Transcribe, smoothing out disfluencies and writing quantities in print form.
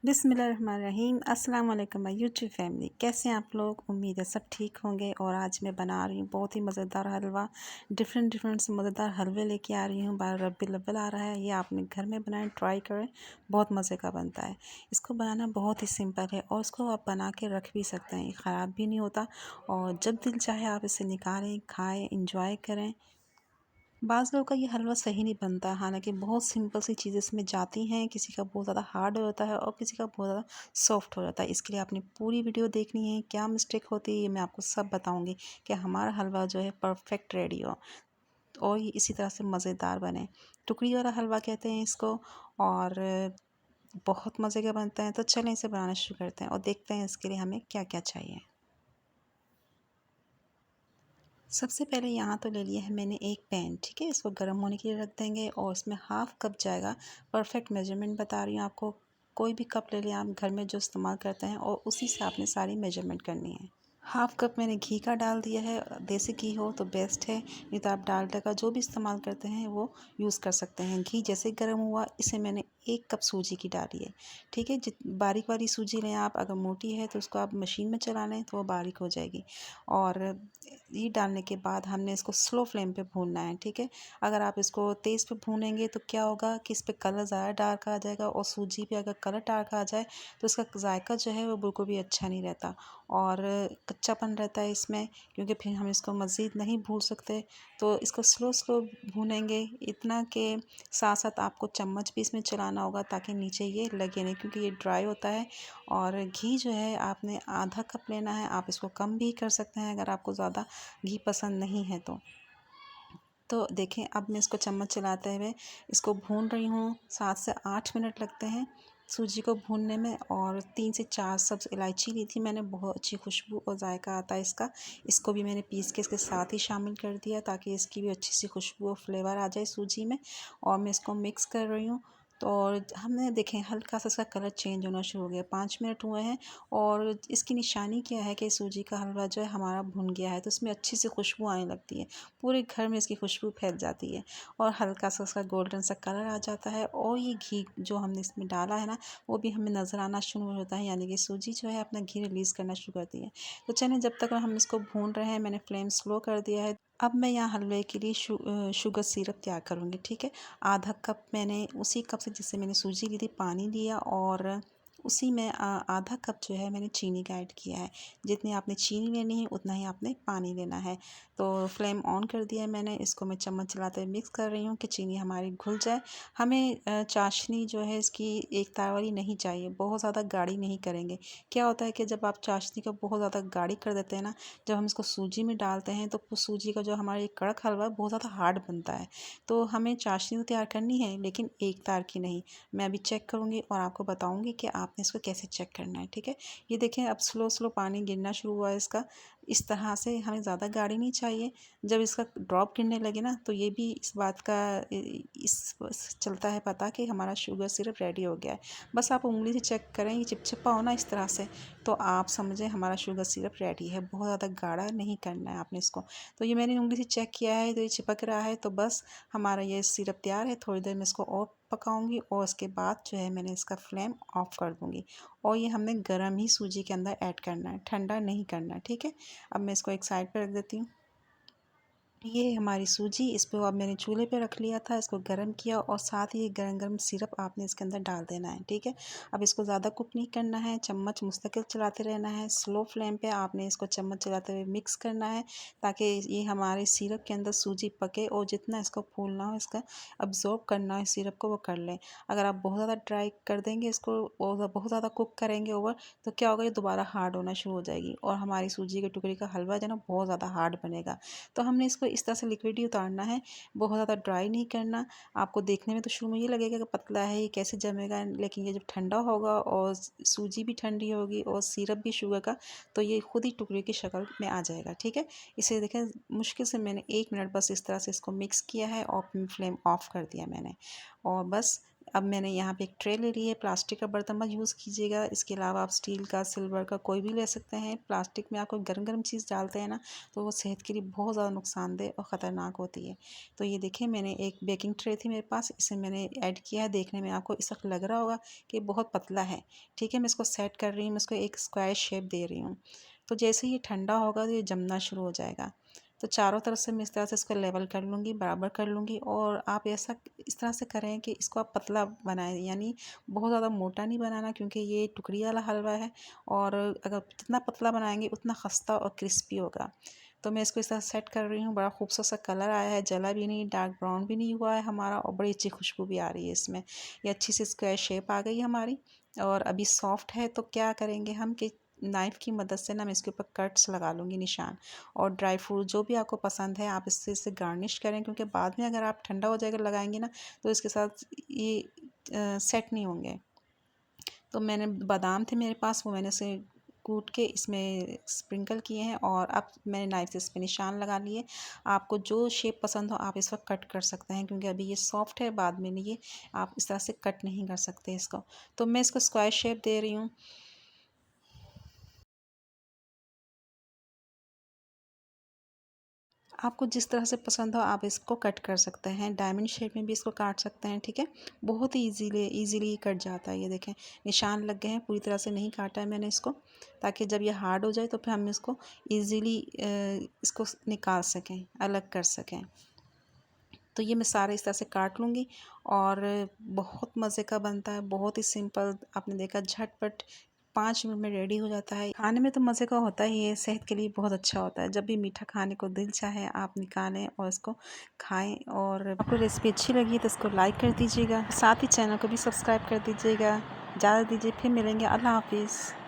बिस्मिल्लाहिर्रहमानिर्रहीम। अस्सलाम वालेकुम माय यूट्यूब फैमिली। कैसे हैं आप लोग? उम्मीद है सब ठीक होंगे। और आज मैं बना रही हूँ बहुत ही मज़ेदार हलवा। डिफरेंट से मज़ेदार हलवे लेके आ रही हूँ। बार रब्बीउल अव्वल आ रहा है, ये आपने घर में बनाएं, ट्राई करें, बहुत मज़े का बनता है। इसको बनाना बहुत ही सिंपल है और इसको आप बना के रख भी सकते हैं, ये ख़राब भी नहीं होता। और जब दिल चाहे आप इसे निकालें, खाएँ, इंजॉय करें। बाज़ लोगों का ये हलवा सही नहीं बनता, हालांकि बहुत सिंपल सी चीज़ें इसमें जाती हैं। किसी का बहुत ज़्यादा हार्ड हो जाता है और किसी का बहुत ज़्यादा सॉफ्ट हो जाता है। इसके लिए आपने पूरी वीडियो देखनी है, क्या मिस्टेक होती है ये मैं आपको सब बताऊंगी कि हमारा हलवा जो है परफेक्ट रेडी हो और ये इसी तरह से मज़ेदार बने। टुकड़ी वाला हलवा कहते हैं इसको और बहुत मज़े का बनता है। तो चलें इसे बनाना शुरू करते हैं और देखते हैं इसके लिए हमें क्या क्या चाहिए। सबसे पहले यहाँ तो ले लिया है मैंने एक पैन, ठीक है। इसको गर्म होने के लिए रख देंगे और इसमें हाफ़ कप जाएगा। परफेक्ट मेजरमेंट बता रही हूँ आपको। कोई भी कप ले लें आप घर में जो इस्तेमाल करते हैं और उसी से आपने सारी मेजरमेंट करनी है। हाफ़ कप मैंने घी का डाल दिया है। देसी घी हो तो बेस्ट है, नहीं तो आप डालडा का जो भी इस्तेमाल करते हैं वो यूज़ कर सकते हैं। घी जैसे गर्म हुआ इसे मैंने एक कप सूजी की डाली है, ठीक है। जित बारीक वाली सूजी लें आप, अगर मोटी है तो उसको आप मशीन में चला लें तो वो बारीक हो जाएगी। और ये डालने के बाद हमने इसको स्लो फ्लेम पे भूनना है, ठीक है। अगर आप इसको तेज़ पे भूनेंगे तो क्या होगा कि इस पे कलर ज़्यादा डार्क आ जाएगा और सूजी पे अगर कलर डार्क आ जाए तो इसका जायका जो है वो बिल्कुल भी अच्छा नहीं रहता और कच्चापन रहता है इसमें, क्योंकि फिर हम इसको मज़ीद नहीं भून सकते। तो इसको स्लो भूनेंगे, इतना के साथ साथ आपको चम्मच भी इसमें चलाना होगा ताकि नीचे ये लगे नहीं, क्योंकि ये ड्राई होता है। और घी जो है आपने आधा कप लेना है, आप इसको कम भी कर सकते हैं अगर आपको ज़्यादा घी पसंद नहीं है तो देखें अब मैं इसको चम्मच चलाते हुए इसको भून रही हूँ। 7 से 8 मिनट लगते हैं सूजी को भूनने में। और 3 से 4 सब्ज़ इलायची ली थी मैंने, बहुत अच्छी खुशबू और जायका आता है इसका। इसको भी मैंने पीस के इसके साथ ही शामिल कर दिया ताकि इसकी भी अच्छी सी खुशबू और फ्लेवर आ जाए सूजी में। और मैं इसको मिक्स कर रही हूँ। तो और हमने देखें हल्का सा इसका कलर चेंज होना शुरू हो गया, 5 मिनट हुए हैं। और इसकी निशानी क्या है कि सूजी का हलवा जो है हमारा भुन गया है, तो इसमें अच्छी सी खुशबू आने लगती है, पूरे घर में इसकी खुशबू फैल जाती है और हल्का सा उसका गोल्डन सा कलर आ जाता है। और ये घी जो हमने इसमें डाला है ना वो भी हमें नज़र आना शुरू होता है, यानी कि सूजी जो है अपना घी रिलीज़ करना शुरू करती है। तो चलें जब तक हम इसको भून रहे हैं, मैंने फ्लेम स्लो कर दिया है। अब मैं यहाँ हलवे के लिए शुगर सिरप तैयार करूँगी, ठीक है। आधा कप मैंने उसी कप से जिससे मैंने सूजी ली थी पानी लिया और उसी में आधा कप जो है मैंने चीनी का ऐड किया है। जितनी आपने चीनी लेनी है उतना ही आपने पानी लेना है। तो फ्लेम ऑन कर दिया है मैंने, इसको मैं चम्मच चलाते हुए मिक्स कर रही हूँ कि चीनी हमारी घुल जाए। हमें चाशनी जो है इसकी एक तार वाली नहीं चाहिए, बहुत ज़्यादा गाढ़ी नहीं करेंगे। क्या होता है कि जब आप चाशनी को बहुत ज़्यादा गाढ़ी कर देते हैं ना, जब हम इसको सूजी में डालते हैं तो सूजी का जो हमारा ये कड़क हलवा है बहुत ज़्यादा हार्ड बनता है। तो हमें चाशनी तो तैयार करनी है लेकिन एक तार की नहीं। मैं अभी चेक करूँगी और आपको बताऊँगी कि आपने इसको कैसे चेक करना है, ठीक है। ये देखें अब स्लो पानी गिरना शुरू हुआ है इसका। इस तरह से हमें ज़्यादा गाढ़ी नहीं चाहिए। जब इसका ड्रॉप गिरने लगे ना तो ये भी इस बात का इस चलता है पता कि हमारा शुगर सिरप रेडी हो गया है। बस आप उंगली से चेक करें, ये चिपचिपा हो ना इस तरह से, तो आप समझें हमारा शुगर सिरप रेडी है। बहुत ज़्यादा गाढ़ा नहीं करना है आपने इसको। तो ये मैंने उंगली से चेक किया है तो ये चिपक रहा है, तो बस हमारा ये सिरप तैयार है। थोड़ी देर में इसको और पकाऊंगी और उसके बाद जो है मैंने इसका फ्लेम ऑफ कर दूंगी। और ये हमने गर्म ही सूजी के अंदर ऐड करना है, ठंडा नहीं करना, ठीक है। अब मैं इसको एक साइड पे रख देती हूँ। ये हमारी सूजी, इसको अब मैंने चूल्हे पे रख लिया था, इसको गर्म किया और साथ ही गरम गरम सिरप आपने इसके अंदर डाल देना है, ठीक है। अब इसको ज़्यादा कुक नहीं करना है, चम्मच मुस्तकिल चलाते रहना है। स्लो फ्लेम पे आपने इसको चम्मच चलाते हुए मिक्स करना है ताकि ये हमारे सिरप के अंदर सूजी पके और जितना इसको फूलना हो, इसका अब्जॉर्ब करना है सिरप को, वो कर लें। अगर आप बहुत ज़्यादा ड्राई कर देंगे इसको और बहुत ज़्यादा कुक करेंगे ओवर, तो क्या होगा, ये दोबारा हार्ड होना शुरू हो जाएगी और हमारी सूजी के टुकड़े का हलवा जो है ना बहुत ज़्यादा हार्ड बनेगा। तो हमने इसको इस तरह से लिक्विड ही उतारना है, बहुत ज़्यादा ड्राई नहीं करना। आपको देखने में तो शुरू में ये लगेगा कि पतला है, ये कैसे जमेगा, लेकिन ये जब ठंडा होगा और सूजी भी ठंडी होगी और सिरप भी शुगर का, तो ये खुद ही टुकड़े की शक्ल में आ जाएगा, ठीक है। इसे देखें मुश्किल से मैंने 1 मिनट बस इस तरह से इसको मिक्स किया है और फ्लेम ऑफ कर दिया मैंने। और बस अब मैंने यहाँ पे एक ट्रे ले ली है। प्लास्टिक का बर्तन मत यूज़ कीजिएगा, इसके अलावा आप स्टील का, सिल्वर का कोई भी ले सकते हैं। प्लास्टिक में आपको गर्म गर्म चीज़ डालते हैं ना, तो वो सेहत के लिए बहुत ज़्यादा नुकसानदेह और ख़तरनाक होती है। तो ये देखिए, मैंने एक बेकिंग ट्रे थी मेरे पास, इसे मैंने ऐड किया है। देखने में आपको इस वक्त लग रहा होगा कि बहुत पतला है। ठीक है, मैं इसको सेट कर रही हूँ, मैं इसको एक स्क्वायर शेप दे रही हूँ। तो जैसे ही ठंडा होगा तो ये जमना शुरू हो जाएगा। तो चारों तरफ से मैं इस तरह से इसको लेवल कर लूँगी, बराबर कर लूँगी। और आप ऐसा इस तरह से करें कि इसको आप पतला बनाएं, यानी बहुत ज़्यादा मोटा नहीं बनाना, क्योंकि ये टुकड़ी वाला हलवा है। और अगर जितना पतला बनाएंगे उतना खस्ता और क्रिस्पी होगा। तो मैं इसको इस तरह सेट कर रही हूँ। बड़ा खूबसूरत सा कलर आया है, जला भी नहीं, डार्क ब्राउन भी नहीं हुआ है हमारा, और बड़ी अच्छी खुशबू भी आ रही है इसमें। ये अच्छी सी स्क्वायर शेप आ गई हमारी। और अभी सॉफ्ट है, तो क्या करेंगे हम कि नाइफ़ की मदद से ना मैं इसके ऊपर कट्स लगा लूँगी, निशान। और ड्राई फ्रूट जो भी आपको पसंद है आप इससे इसे गार्निश करें, क्योंकि बाद में अगर आप ठंडा हो जाएगा लगाएंगे ना, तो इसके साथ ये सेट नहीं होंगे। तो मैंने बादाम थे मेरे पास, वो मैंने इसे कूट के इसमें स्प्रिंकल किए हैं। और अब मैंने नाइफ से इस पर निशान लगा लिए। आपको जो शेप पसंद हो आप इस वक्त कट कर सकते हैं, क्योंकि अभी ये सॉफ्ट है, बाद में नहीं, ये आप इस तरह से कट नहीं कर सकते इसको। तो मैं इसको स्क्वायर शेप दे रही हूँ। आपको जिस तरह से पसंद हो आप इसको कट कर सकते हैं, डायमंड शेप में भी इसको काट सकते हैं। ठीक है, बहुत ही इजीली कट जाता है। ये देखें, निशान लग गए हैं, पूरी तरह से नहीं काटा है मैंने इसको, ताकि जब ये हार्ड हो जाए तो फिर हम इसको इजीली इसको निकाल सकें, अलग कर सकें। तो ये मैं सारे इस तरह से काट लूँगी। और बहुत मज़े का बनता है, बहुत ही सिंपल, आपने देखा झटपट 5 मिनट में रेडी हो जाता है। खाने में तो मज़े का होता ही है, सेहत के लिए बहुत अच्छा होता है। जब भी मीठा खाने को दिल चाहे आप निकालें और इसको खाएं। और आपको रेसिपी अच्छी लगी तो इसको लाइक कर दीजिएगा, साथ ही चैनल को भी सब्सक्राइब कर दीजिएगा। इजाज़त दीजिए, फिर मिलेंगे। अल्लाह हाफिज़।